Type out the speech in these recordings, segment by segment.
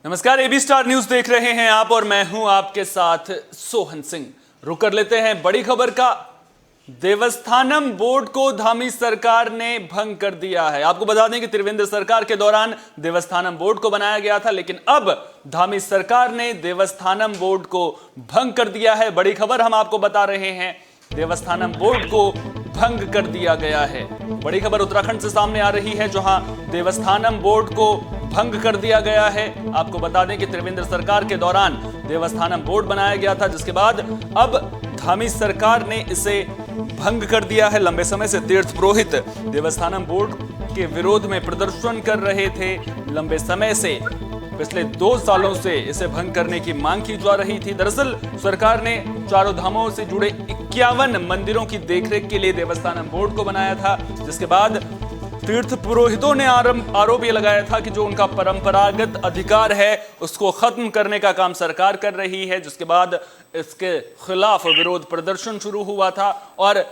नमस्कार, AB star news देख रहे हैं आप और मैं हूं आपके साथ सोहन सिंह। रुक कर लेते हैं बड़ी खबर का। देवस्थानम बोर्ड को धामी सरकार ने भंग कर दिया है। आपको बता दें कि त्रिवेंद्र सरकार के दौरान देवस्थानम बोर्ड को बनाया गया था, लेकिन अब धामी सरकार ने देवस्थानम बोर्ड को भंग कर दिया है। बड़ी खबर हम आपको बता रहे हैं, देवस्थानम बोर्ड को भंग कर दिया गया है। बड़ी खबर उत्तराखंड से सामने आ रही है, जहां देवस्थानम बोर्ड को भंग कर दिया गया है। आपको बता दें कि त्रिवेंद्र सरकार के दौरान देवस्थानम बोर्ड बनाया गया था, जिसके बाद अब धामी सरकार ने इसे भंग कर दिया है। लंबे समय से तीर्थ पुरोहित देवस्थानम बोर्ड के विरोध में प्रदर्शन कर रहे थे। लंबे समय से पिछले 2 सालों से इसे भंग करने की मांग की जा रही थी। दरअसल सरकार ने चारों धामों से जुड़े 51 मंदिरों की देखरेख के लिए देवस्थानम बोर्ड को बनाया था, जिसके बाद तीर्थ पुरोहितों ने आरोप ये लगाया था कि जो उनका परंपरागत अधिकार है उसको खत्म करने का काम सरकार कर रही है, जिसके बाद इसके खिलाफ विरोध प्रदर्शन शुरू हुआ था और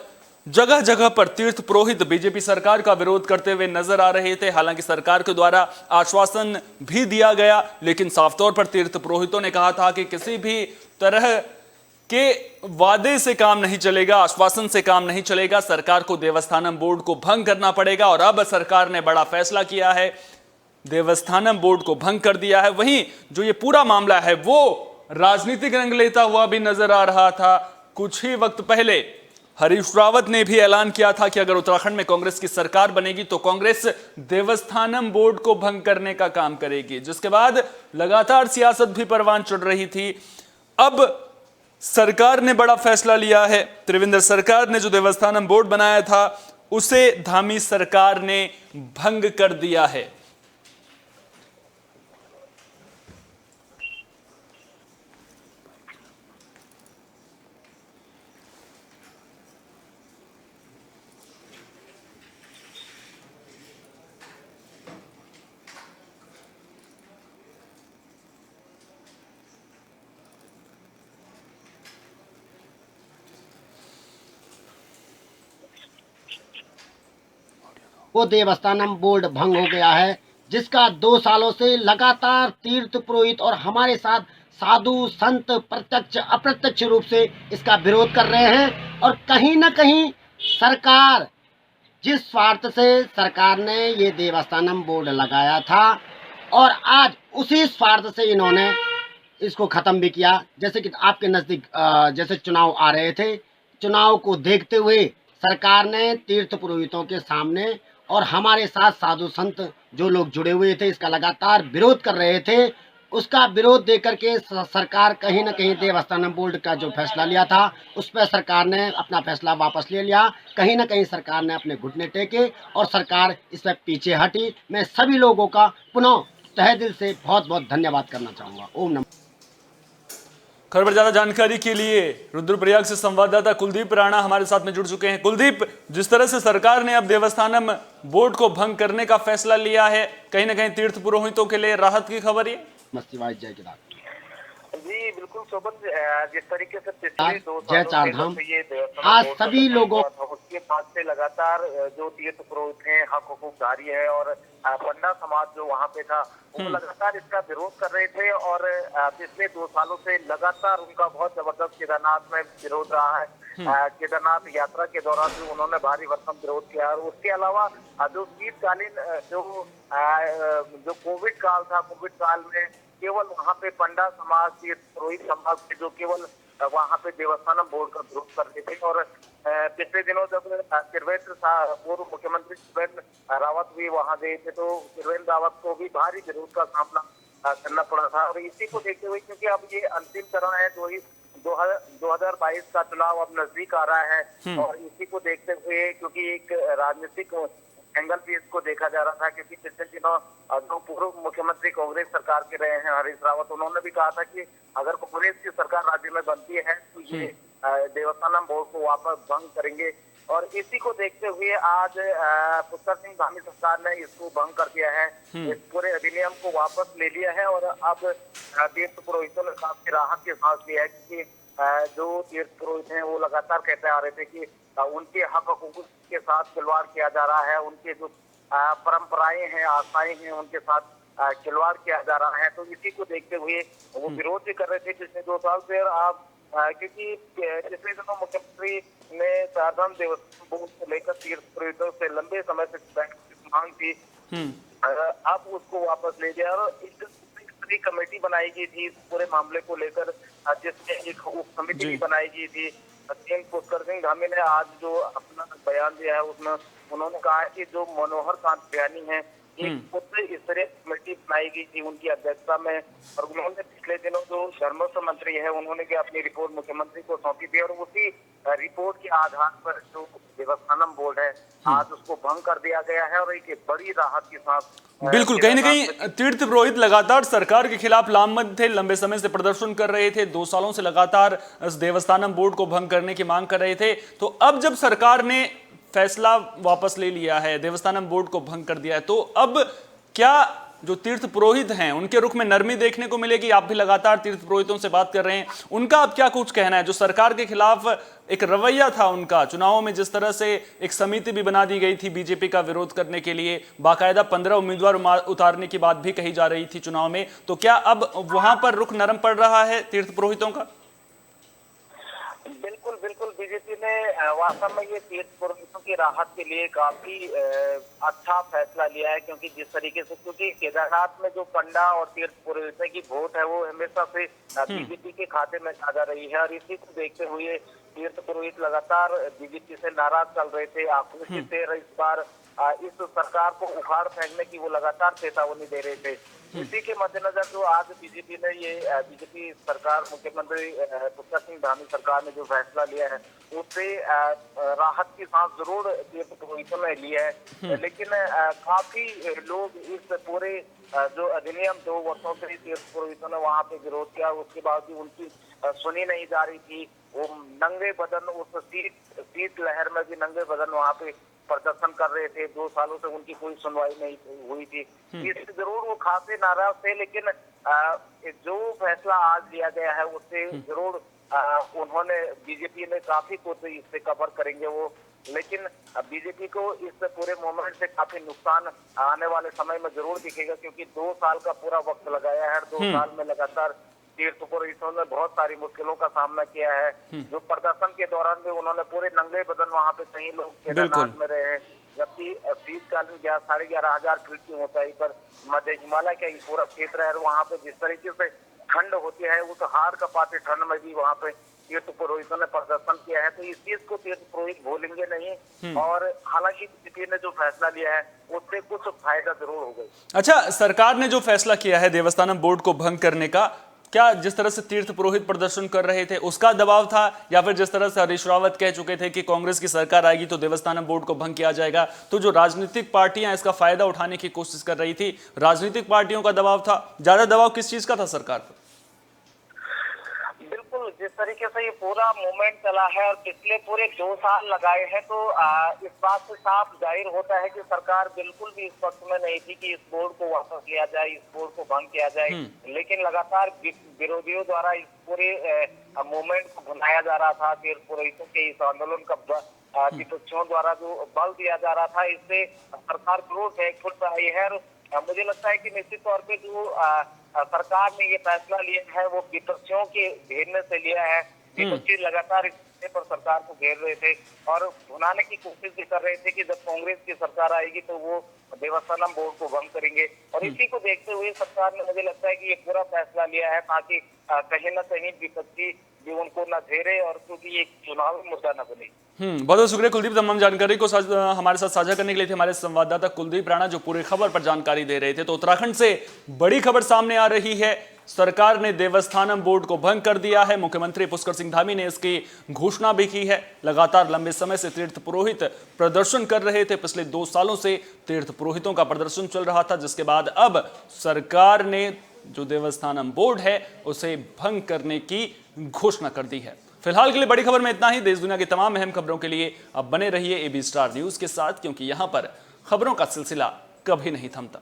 जगह जगह पर तीर्थ पुरोहित बीजेपी सरकार का विरोध करते हुए नजर आ रहे थे। हालांकि सरकार के द्वारा आश्वासन भी दिया गया, लेकिन साफ तौर पर तीर्थ पुरोहितों ने कहा था कि किसी भी तरह के वादे से काम नहीं चलेगा, आश्वासन से काम नहीं चलेगा, सरकार को देवस्थानम बोर्ड को भंग करना पड़ेगा। और अब सरकार ने बड़ा फैसला किया है, देवस्थानम बोर्ड को भंग कर दिया है। वहीं जो ये पूरा मामला है वो राजनीतिक रंग लेता हुआ भी नजर आ रहा था। कुछ ही वक्त पहले हरीश रावत ने भी ऐलान किया था कि अगर उत्तराखंड में कांग्रेस की सरकार बनेगी तो कांग्रेस देवस्थानम बोर्ड को भंग करने का काम करेगी, जिसके बाद लगातार सियासत भी परवान चढ़ रही थी। अब सरकार ने बड़ा फैसला लिया है। त्रिवेंद्र सरकार ने जो देवस्थानम बोर्ड बनाया था उसे धामी सरकार ने भंग कर दिया है। वो देवस्थानम बोर्ड भंग हो गया है, जिसका 2 सालों से लगातार तीर्थ पुरोहित और हमारे साथ साधु संत प्रत्यक्ष अप्रत्यक्ष रूप से इसका विरोध कर रहे हैं। और कहीं न कहीं सरकार, जिस स्वार्थ से सरकार ने ये देवस्थानम बोर्ड लगाया था और आज उसी स्वार्थ से इन्होंने इसको ख़त्म भी किया। जैसे कि आपके नज़दीक जैसे चुनाव आ रहे थे, चुनाव को देखते हुए सरकार ने तीर्थ पुरोहितों के सामने और हमारे साथ साधु संत जो लोग जुड़े हुए थे इसका लगातार विरोध कर रहे थे, उसका विरोध देकर के सरकार कहीं न कहीं देवस्थानम बोर्ड का जो फैसला लिया था उस पर सरकार ने अपना फैसला वापस ले लिया। कहीं न कहीं सरकार ने अपने घुटने टेके और सरकार इस पर पीछे हटी। मैं सभी लोगों का पुनः तहे दिल से बहुत बहुत धन्यवाद करना चाहूँगा। ओम नमः। खबर पर ज्यादा जानकारी के लिए रुद्रप्रयाग से संवाददाता कुलदीप राणा हमारे साथ में जुड़ चुके हैं। कुलदीप, जिस तरह से सरकार ने अब देवस्थानम बोर्ड को भंग करने का फैसला लिया है, कहीं ना कहीं तीर्थ पुरोहितों के लिए राहत की खबर है। मस्तिवाज जय के जी बिल्कुल शोभन, जिस तरीके से पिछले 2 जय सालों चार से धाम ये आज सभी लोगों उसके बाद से लगातार जो तीर्थ पुरोहित हैं, हक हुकूकदारी है और पंडा समाज जो वहाँ पे था वो लगातार इसका विरोध कर रहे थे। और पिछले 2 सालों से लगातार उनका बहुत जबरदस्त केदारनाथ में विरोध रहा है। केदारनाथ यात्रा के दौरान भी उन्होंने भारी भरकम विरोध किया। और उसके अलावा जो शीतकालीन जो कोविड काल था, कोविड काल में केवल वहाँ पे पंडा समाज, तीर्थ पुरोहित समाज के जो केवल वहाँ पे देवस्थानम बोर्ड का विरोध करते थे। और पिछले दिनों जब त्रिवेंद्र पूर्व मुख्यमंत्री त्रिवेंद्र रावत भी वहाँ गए थे तो त्रिवेंद्र रावत को भी भारी विरोध का सामना करना पड़ा था। और इसी को देखते हुए, क्योंकि अब ये अंतिम चरण है, 2022 का चुनाव अब नजदीक आ रहा है, और इसी को देखते हुए क्योंकि एक राजनीतिक एंगल भी इसको देखा जा रहा था, क्योंकि पिछले दिनों जो पूर्व मुख्यमंत्री कांग्रेस सरकार के रहे हैं हरीश रावत, उन्होंने भी कहा था कि अगर कांग्रेस की सरकार राज्य में बनती है तो ये देवस्थानम बोर्ड को वापस भंग करेंगे। और इसी को देखते हुए आज पुष्कर सिंह धामी सरकार ने इसको भंग कर दिया है, इस पूरे अधिनियम को वापस ले लिया है। और अब तीर्थ पुरोहितों ने काफी राहत की सांस ली है, क्योंकि जो तीर्थ पुरोहित हैं वो लगातार कहते आ रहे थे कि उनके हक हकूक के साथ खिलवाड़ किया जा रहा है, उनके जो परंपराएं हैं, आस्थाएं हैं, उनके साथ खिलवाड़ किया जा रहा है। तो इसी को देखते हुए वो विरोध भी कर रहे थे पिछले 2 साल से। और आप क्योंकि पिछले दिनों मुख्यमंत्री ने चारधाम देवस्थान बोर्ड को लेकर तीर्थ पुरोहितों से लंबे समय से मांग थी, अब उसको वापस ले दिया और एक कमेटी बनाई गई थी इस पूरे मामले को लेकर, जिसमें एक उप समिति भी बनाई गई थी। पुष्कर सिंह धामी ने आज जो अपना बयान दिया है उसमें उन्होंने कहा है कि जो मनोहर कांत बयानी है एक उच्च स्तरीय कमेटी बनाई गई थी उनकी अध्यक्षता में, और उन्होंने पिछले दिनों जो धर्मस्व मंत्री है उन्होंने भी अपनी रिपोर्ट मुख्यमंत्री को सौंपी थी, और उसी रिपोर्ट के आधार पर जो देवस्थानम बोर्ड है आज उसको भंग कर दिया गया है और एक बड़ी राहत के साथ। बिल्कुल, कहीं ना कहीं तीर्थ पुरोहित लगातार सरकार के खिलाफ लामबंद थे, लंबे समय से प्रदर्शन कर रहे थे, 2 सालों से लगातार इस देवस्थानम बोर्ड को भंग करने की मांग कर रहे थे। तो अब जब सरकार ने फैसला वापस ले लिया है, देवस्थानम बोर्ड को भंग कर दिया है, तो अब क्या जो तीर्थ पुरोहित हैं उनके रुख में नरमी देखने को मिलेगी? आप भी लगातार तीर्थ पुरोहितों से बात कर रहे हैं, उनका अब क्या कुछ कहना है? जो सरकार के खिलाफ एक रवैया था उनका, चुनावों में जिस तरह से एक समिति भी बना दी गई थी बीजेपी का विरोध करने के लिए, बाकायदा 15 उम्मीदवार उतारने की बात भी कही जा रही थी चुनाव में, तो क्या अब वहां पर रुख नरम पड़ रहा है तीर्थ पुरोहितों का? बिल्कुल बिल्कुल, बीजेपी ने वास्तव में ये तीर्थ पुरोहितों की राहत के लिए काफी अच्छा फैसला लिया है, क्योंकि जिस तरीके से, क्योंकि केदारनाथ में जो पंडा और तीर्थ पुरोहितों की वोट है वो हमेशा से बीजेपी के खाते में जा रही है, और इसी को देखते हुए तीर्थ पुरोहित लगातार बीजेपी से नाराज चल रहे थे, आक्रोशित थे। इस बार इस सरकार को उखाड़ फेंकने की वो लगातार चेतावनी दे रहे थे। इसी के मद्देनजर जो आज बीजेपी ने बीजेपी सरकार, मुख्यमंत्री पुष्कर सिंह धामी सरकार ने जो फैसला लिया है उससे राहत की सांस जरूर तीर्थ पुरोहितों ने ली है, लेकिन काफी लोग इस पूरे जो अधिनियम 2 वर्षों से तीर्थ पुरोहितों ने वहां पे विरोध किया, उसके बाद भी उनकी सुनी नहीं जा रही थी। वो नंगे बदन उस शीत लहर में भी नंगे बदन वहां पे प्रदर्शन कर रहे थे, 2 सालों से उनकी कोई सुनवाई नहीं हुई थी। इससे जरूर वो खासे नाराज थे, लेकिन जो फैसला आज लिया गया है उससे जरूर उन्होंने, बीजेपी ने काफी कुछ इससे कवर करेंगे वो, लेकिन बीजेपी को इस पूरे मूवमेंट से काफी नुकसान आने वाले समय में जरूर दिखेगा, क्योंकि 2 साल का पूरा वक्त लगाया है। 2 साल में लगातार तीर्थ पुरोहितों ने बहुत सारी मुश्किलों का सामना किया है। जो प्रदर्शन के दौरान भी उन्होंने पूरे नंगे बदन वहां पे कई लोग केदारनाथ में रहे हैं, जबकि शीतकालीन 11,500 फीट की ऊंचाई पर मध्य हिमालय का पूरा क्षेत्र है, वहां पे जिस तरीके से ठंड होती है उस हार कपाते ठंड में भी वहां पे तीर्थ पुरोहितों ने प्रदर्शन किया है। तो इस चीज को तीर्थ पुरोहित भूलेंगे नहीं, और हालांकि बीजेपी ने जो फैसला लिया है उससे कुछ फायदा जरूर हो गई। अच्छा, सरकार ने जो फैसला किया है देवस्थानम बोर्ड को भंग करने का, क्या जिस तरह से तीर्थ पुरोहित प्रदर्शन कर रहे थे उसका दबाव था, या फिर जिस तरह से हरीश रावत कह चुके थे कि कांग्रेस की सरकार आएगी तो देवस्थानम बोर्ड को भंग किया जाएगा, तो जो राजनीतिक पार्टियां इसका फायदा उठाने की कोशिश कर रही थी, राजनीतिक पार्टियों का दबाव था? ज्यादा दबाव किस चीज का था सरकार पर? जिस तरीके से ये पूरा मूवमेंट चला है और पिछले पूरे 2 साल लगाए हैं, तो इस बात से साफ जाहिर होता है कि सरकार बिल्कुल भी इस पक्ष में नहीं थी कि इस बोर्ड को वापस लिया जाए, इस बोर्ड को भंग किया जाए, लेकिन लगातार विरोधियों द्वारा इस पूरे मूवमेंट को भुनाया जा रहा था। तीर्थ पुरोहितों के इस आंदोलन का विपक्षियों द्वारा जो बल दिया जा रहा था, इससे सरकार क्रोध है खुद रही है। और मुझे लगता है कि निश्चित तौर पे जो सरकार ने ये फैसला लिया है वो विपक्षियों के घेरने से लिया है। विपक्षी लगातार इस मुद्दे पर सरकार को घेर रहे थे और भुनाने की कोशिश भी कर रहे थे कि जब कांग्रेस की सरकार आएगी तो वो देवस्थानम बोर्ड को भंग करेंगे, और इसी को देखते हुए सरकार ने, मुझे लगता है कि ये पूरा फैसला लिया है ताकि कहीं ना कहीं विपक्षी भी उनको न घेरे और क्योंकि ये चुनावी मुद्दा न बने। बहुत बहुत शुक्रिया कुलदीप, तमाम जानकारी को हमारे साथ साझा करने के लिए थे हमारे संवाददाता कुलदीप राणा, जो पूरी खबर पर जानकारी दे रहे थे। तो उत्तराखंड से बड़ी खबर सामने आ रही है, सरकार ने देवस्थानम बोर्ड को भंग कर दिया है। मुख्यमंत्री पुष्कर सिंह धामी ने इसकी घोषणा भी की है। लगातार लंबे समय से तीर्थ पुरोहित प्रदर्शन कर रहे थे, पिछले 2 सालों से तीर्थ पुरोहितों का प्रदर्शन चल रहा था, जिसके बाद अब सरकार ने जो देवस्थानम बोर्ड है उसे भंग करने की घोषणा कर दी है। फिलहाल के लिए बड़ी खबर में इतना ही। देश दुनिया की तमाम अहम खबरों के लिए अब बने रहिए AB स्टार न्यूज के साथ, क्योंकि यहां पर खबरों का सिलसिला कभी नहीं थमता।